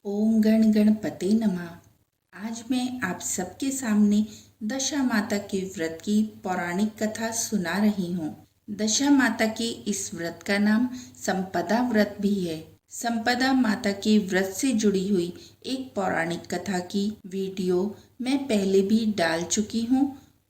ओम गण गणपते नमः। आज मैं आप सबके सामने दशा माता के व्रत की पौराणिक कथा सुना रही हूँ। दशा माता के इस व्रत का नाम संपदा व्रत भी है। संपदा माता के व्रत से जुड़ी हुई एक पौराणिक कथा की वीडियो मैं पहले भी डाल चुकी हूँ।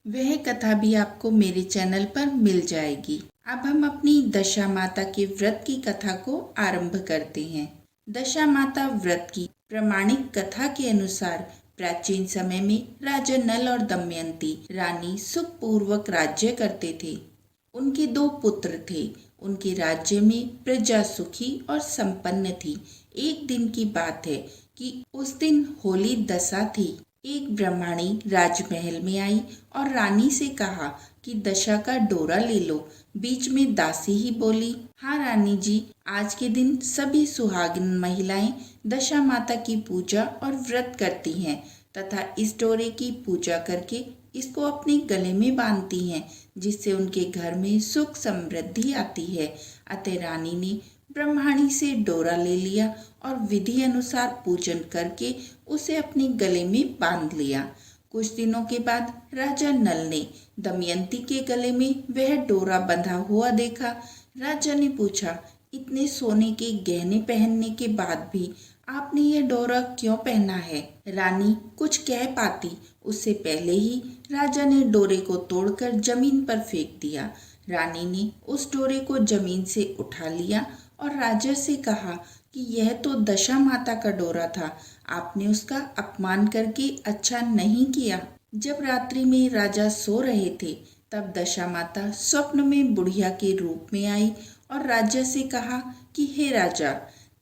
वह कथा भी आपको मेरे चैनल पर मिल जाएगी। अब हम अपनी दशा माता के व्रत की कथा को आरंभ करते हैं। दशा माता व्रत की प्रामाणिक कथा के अनुसार प्राचीन समय में राजा नल और दमयंती रानी सुखपूर्वक राज्य करते थे। उनके 2 पुत्र थे। उनके राज्य में प्रजा सुखी और संपन्न थी। एक दिन की बात है कि उस दिन होली दशा थी। एक ब्राह्मणी राजमहल में आई और रानी से कहा कि दशा का डोरा ले लो। बीच में दासी ही बोली, हाँ रानी जी, आज के दिन सभी सुहागिन महिलाएं दशा माता की पूजा और व्रत करती हैं तथा इस डोरे की पूजा करके इसको अपने गले में बांधती हैं, जिससे उनके घर में सुख समृद्धि आती है। अतः रानी ने ब्रह्माणी से डोरा ले लिया और विधि अनुसार पूजन करके उसे अपने गले में बांध लिया। कुछ दिनों के बाद राजा नल ने दमयंती के गले में वह डोरा बंधा हुआ देखा। राजा ने पूछा, इतने सोने के गहने पहनने के बाद भी आपने यह डोरा क्यों पहना है? रानी कुछ कह पाती उससे पहले ही राजा ने डोरे को तोड़कर जमीन पर फेंक दिया। रानी ने उस डोरे को जमीन से उठा लिया और राजा से कहा कि यह तो दशा माता का डोरा था, आपने उसका अपमान करके अच्छा नहीं किया। जब रात्रि में राजा सो रहे थे तब दशा माता स्वप्न में बुढ़िया के रूप में आई और राजा से कहा कि हे राजा,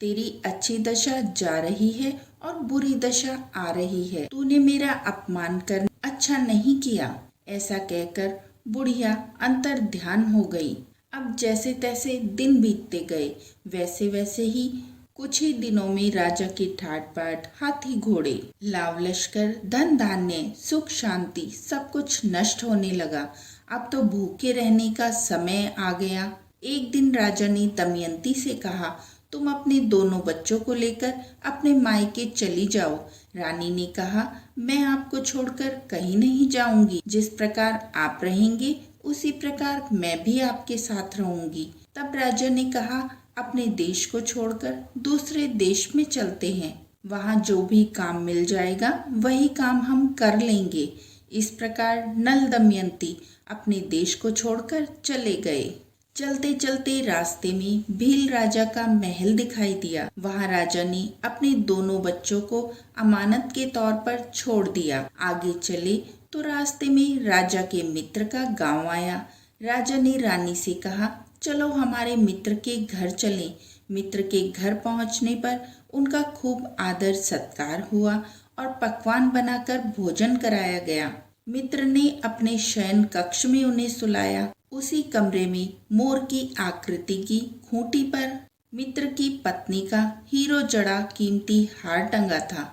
तेरी अच्छी दशा जा रही है और बुरी दशा आ रही है। तूने मेरा अपमान कर अच्छा नहीं किया। ऐसा कहकर बुढ़िया अंतर ध्यान हो गई। अब जैसे तैसे दिन बीतते गए, वैसे वैसे ही कुछ ही दिनों में राजा की ठाट बाट, हाथी घोड़े, लाव लश्कर, धन धान्य, सुख शांति सब कुछ नष्ट होने लगा। अब तो भूखे रहने का समय आ गया। एक दिन राजा ने दमयंती से कहा, तुम अपने दोनों बच्चों को लेकर अपने मायके चली जाओ। रानी ने कहा, मैं आपको छोड़कर कहीं नहीं जाऊंगी। जिस प्रकार आप रहेंगे उसी प्रकार मैं भी आपके साथ रहूंगी। तब राजा ने कहा, अपने देश को छोड़कर दूसरे देश में चलते हैं। वहाँ जो भी काम मिल जाएगा वही काम हम कर लेंगे। इस प्रकार नल दमयंती अपने देश को छोड़कर चले गए। चलते चलते रास्ते में भील राजा का महल दिखाई दिया। वहाँ राजा ने अपने दोनों बच्चों को अमानत के तौर पर छोड़ दिया। आगे चले तो रास्ते में राजा के मित्र का गांव आया। राजा ने रानी से कहा, चलो हमारे मित्र के घर चलें। मित्र के घर पहुंचने पर उनका खूब आदर सत्कार हुआ और पकवान बनाकर भोजन कराया गया। मित्र ने अपने शयन कक्ष में उन्हें सुलाया। उसी कमरे में मोर की आकृति की खूंटी पर मित्र की पत्नी का हीरो जड़ा कीमती हार टंगा था।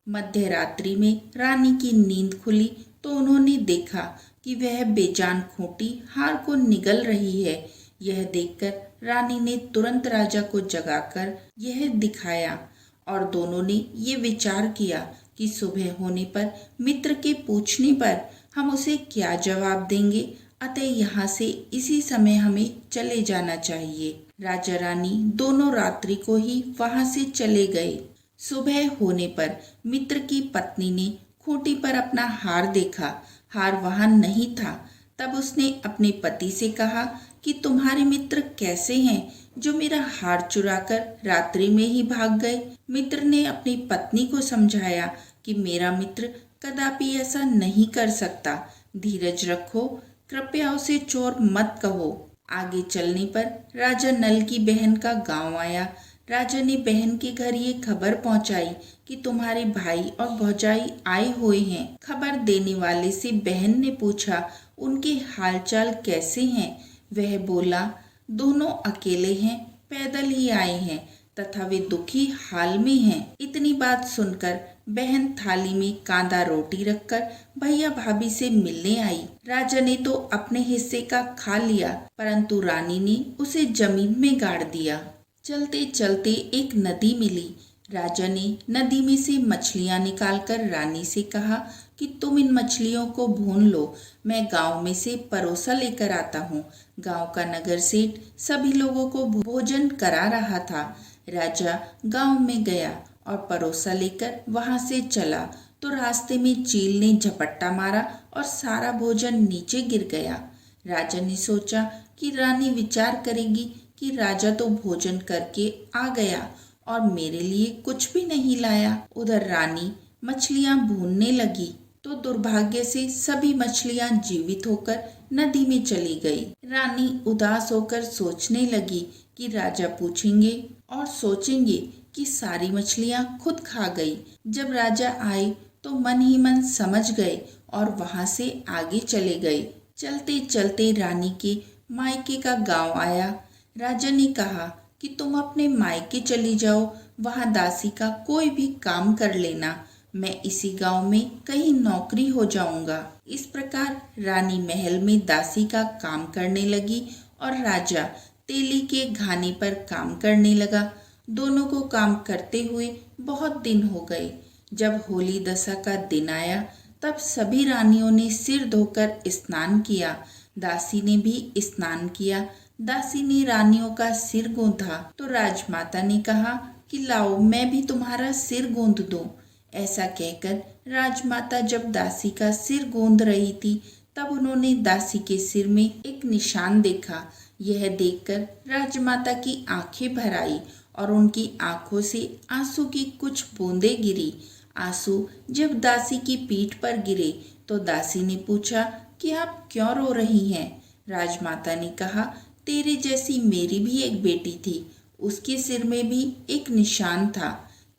मध्य रात्रि में रानी की नींद खुली तो उन्होंने देखा कि वह बेजान खूंटी हार को निगल रही है। यह देखकर रानी ने तुरंत राजा को जगाकर यह दिखाया और दोनों ने ये विचार किया कि सुबह होने पर मित्र के पूछने पर हम उसे क्या जवाब देंगे। अतः यहाँ से इसी समय हमें चले जाना चाहिए। राजा रानी दोनों रात्रि को ही वहाँ से चले गए। सुबह होने पर मित्र की पत्नी ने खूंटी पर अपना हार देखा। हार वहाँ नहीं था। तब उसने अपने पति से कहा कि तुम्हारे मित्र कैसे हैं जो मेरा हार चुराकर रात्रि में ही भाग गए। मित्र ने अपनी पत्नी को समझाया कि मेरा मित्र कदापि ऐसा नहीं कर सकता। धीरज रखो, कृपया उसे चोर मत कहो। आगे चलने पर राजा नल की बहन का गांव आया। राजा ने बहन के घर ये खबर पहुंचाई कि तुम्हारे भाई और भौजाई आए हुए हैं। खबर देने वाले से बहन ने पूछा, उनके हालचाल कैसे हैं? वह बोला, दोनों अकेले हैं, पैदल ही आए हैं तथा वे दुखी हाल में हैं। इतनी बात सुनकर बहन थाली में कांदा रोटी रखकर भैया भाभी से मिलने आई। राजा ने तो अपने हिस्से का खा लिया, परंतु रानी ने उसे जमीन में गाड़ दिया। चलते चलते एक नदी मिली। राजा ने नदी में से मछलियां निकालकर रानी से कहा कि तुम इन मछलियों को भून लो, मैं गांव में से परोसा लेकर आता हूँ। गांव का नगर सेठ सभी लोगों को भोजन करा रहा था। राजा गांव में गया और परोसा लेकर वहां से चला तो रास्ते में चील ने झपट्टा मारा और सारा भोजन नीचे गिर गया। राजा ने सोचा कि रानी विचार करेगी कि राजा तो भोजन करके आ गया और मेरे लिए कुछ भी नहीं लाया। उधर रानी मछलियां भूनने लगी तो दुर्भाग्य से सभी मछलियां जीवित होकर नदी में चली गई। रानी उदास होकर सोचने लगी कि राजा पूछेंगे और सोचेंगे कि सारी मछलियां खुद खा गई। जब राजा आए तो मन ही मन समझ गए और वहां से आगे चले गए। चलते चलते रानी के मायके का गांव आया। राजा ने कहा कि तुम अपने मायके चली जाओ, वहां दासी का कोई भी काम कर लेना, मैं इसी गांव में कहीं नौकरी हो जाऊंगा। इस प्रकार रानी महल में दासी का काम करने लगी और राजा तेली के घानी पर काम करने लगा। दोनों को काम करते हुए बहुत दिन हो गए। जब होली दशा का दिन आया तब सभी रानियों ने सिर धोकर स्नान किया। दासी ने भी स्नान किया। दासी ने रानियों का सिर गूंथा तो राजमाता ने कहा कि लाओ मैं भी तुम्हारा सिर गूंथ दूं। ऐसा कहकर राजमाता जब दासी का सिर गूंथ रही थी तब उन्होंने दासी के सिर में एक निशान देखा। यह देखकर राजमाता की आंखें भर आई और उनकी आंखों से आंसू की कुछ बूंदें गिरी। आंसू जब दासी की पीठ पर गिरे तो दासी ने पूछा कि आप क्यों रो रही हैं? राजमाता ने कहा, तेरे जैसी मेरी भी एक बेटी थी, उसके सिर में भी एक निशान था,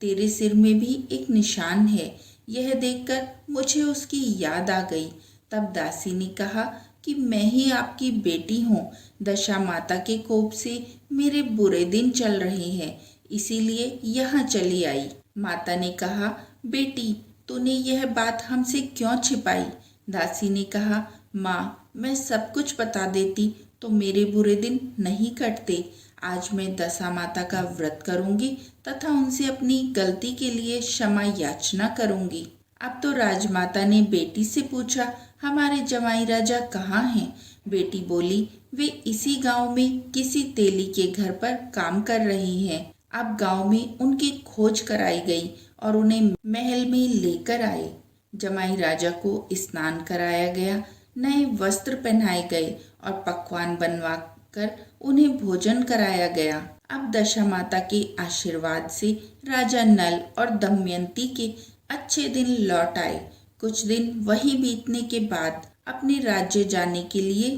तेरे सिर में भी एक निशान है। यह देखकर मुझे उसकी याद आ गई। तब दासी ने कहा कि मैं ही आपकी बेटी हूँ। दशा माता के कोप से मेरे बुरे दिन चल रहे हैं, इसीलिए यहाँ चली आई। माता ने कहा, बेटी तूने यह बात हमसे क्यों छिपाई? दासी ने कहा, माँ मैं सब कुछ बता देती तो मेरे बुरे दिन नहीं कटते। आज मैं दशा माता का व्रत करूंगी तथा उनसे अपनी गलती के लिए क्षमा याचना करूंगी। अब तो राजमाता ने बेटी से पूछा, हमारे जमाई राजा कहाँ हैं? बेटी बोली, वे इसी गांव में किसी तेली के घर पर काम कर रही हैं। अब गांव में उनकी खोज कराई गई और उन्हें महल में लेकर आए। जमाई राजा को स्नान कराया गया, नए वस्त्र पहनाए गए और पकवान बनवा कर उन्हें भोजन कराया गया। अब दशा माता के आशीर्वाद से राजा नल और दमयंती के अच्छे दिन लौट आए। कुछ दिन वहीं बीतने के बाद अपने राज्य जाने के लिए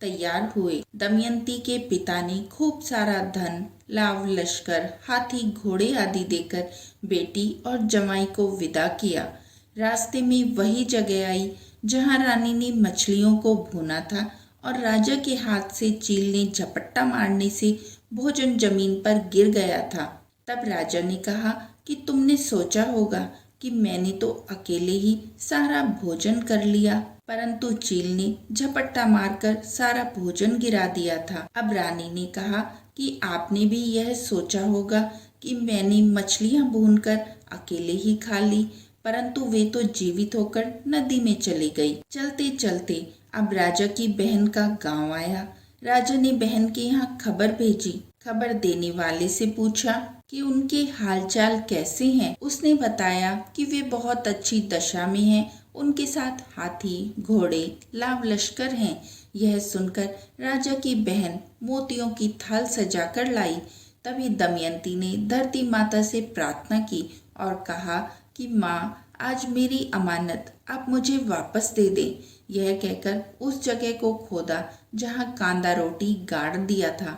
तैयार हुए। दमयंती के पिता ने खूब सारा धन, लाव लश्कर, हाथी घोड़े आदि देकर बेटी और जमाई को विदा किया। रास्ते में वही जगह आई जहाँ रानी ने मछलियों को भूना था और राजा के हाथ से चील ने झपट्टा मारने से भोजन जमीन पर गिर गया था। तब राजा ने कहा कि तुमने सोचा होगा कि मैंने तो अकेले ही सारा भोजन कर लिया, परंतु चील ने झपट्टा मारकर सारा भोजन गिरा दिया था। अब रानी ने कहा कि आपने भी यह सोचा होगा कि मैंने मछलियां भूनकर अकेले ही खा ली, परंतु वे तो जीवित होकर नदी में चली गई। चलते चलते अब राजा की बहन का गांव आया। राजा ने बहन के यहाँ खबर भेजी। खबर देने वाले से पूछा कि उनके हालचाल कैसे हैं। उसने बताया कि वे बहुत अच्छी दशा में हैं, उनके साथ हाथी, घोड़े, लाव लश्कर हैं। यह सुनकर राजा की बहन मोतियों की थाल सजाकर लाई। तभी दमयंती ने धरती माता से प्रार्थना की और कहा कि माँ, आज मेरी अमानत आप मुझे वापस दे दें। यह कहकर उस जगह को खोदा जहाँ कांदा रोटी गाड़ दिया था।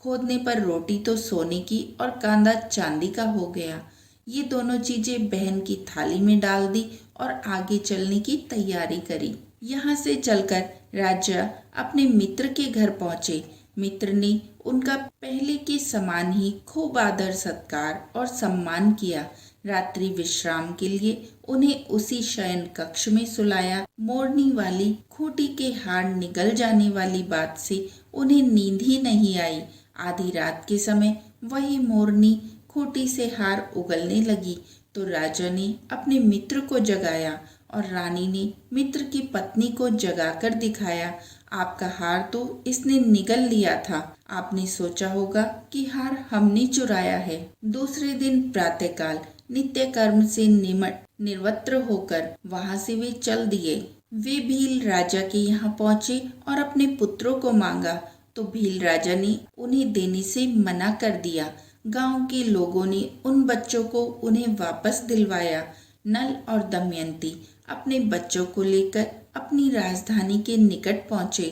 खोदने पर रोटी तो सोने की और कांदा चांदी का हो गया। ये दोनों चीजें बहन की थाली में डाल दी और आगे चलने की तैयारी करी। यहाँ से चलकर राजा अपने मित्र के घर पहुँचे। मित्र ने उनका पहले के समान ही खूब आदर सत्कार और सम्मान किया। रात्रि विश्राम के लिए उन्हें उसी शयन कक्ष में सुलाया। मोरनी वाली खूंटी के हाड़ निगल जाने वाली बात से उन्हें नींद ही नहीं आई। आधी रात के समय वही मोरनी खूंटी से हार उगलने लगी तो राजा ने अपने मित्र को जगाया और रानी ने मित्र की पत्नी को जगाकर दिखाया। आपका हार तो इसने निगल लिया था। आपने सोचा होगा कि हार हमने चुराया है। दूसरे दिन प्रातःकाल नित्य कर्म से निवृत्त होकर वहां से वे चल दिए। वे भील राजा के यहाँ पहुँचे और अपने पुत्रों को मांगा तो भील राजा ने उन्हें देने से मना कर दिया। गांव के लोगों ने उन बच्चों को उन्हें वापस दिलवाया। नल और दमयंती अपने बच्चों को लेकर अपनी राजधानी के निकट पहुंचे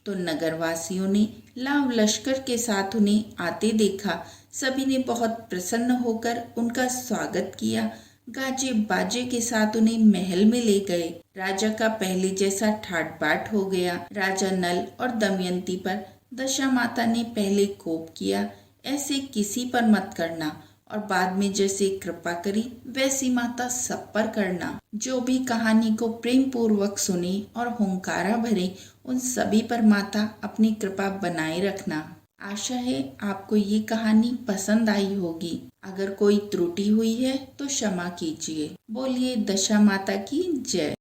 तो नगरवासियों ने लाव लश्कर के साथ उन्हें आते देखा। सभी ने बहुत प्रसन्न होकर उनका स्वागत किया। गाजे बाजे के साथ उन्हें महल में ले गए। राजा का पहले जैसा ठाट बाट हो गया। राजा नल और दमयंती पर दशा माता ने पहले कोप किया, ऐसे किसी पर मत करना, और बाद में जैसे कृपा करी वैसी माता सब पर करना। जो भी कहानी को प्रेम पूर्वक सुने और हुंकारा भरे उन सभी पर माता अपनी कृपा बनाए रखना। आशा है आपको ये कहानी पसंद आई होगी। अगर कोई त्रुटि हुई है तो क्षमा कीजिए। बोलिए दशा माता की जय।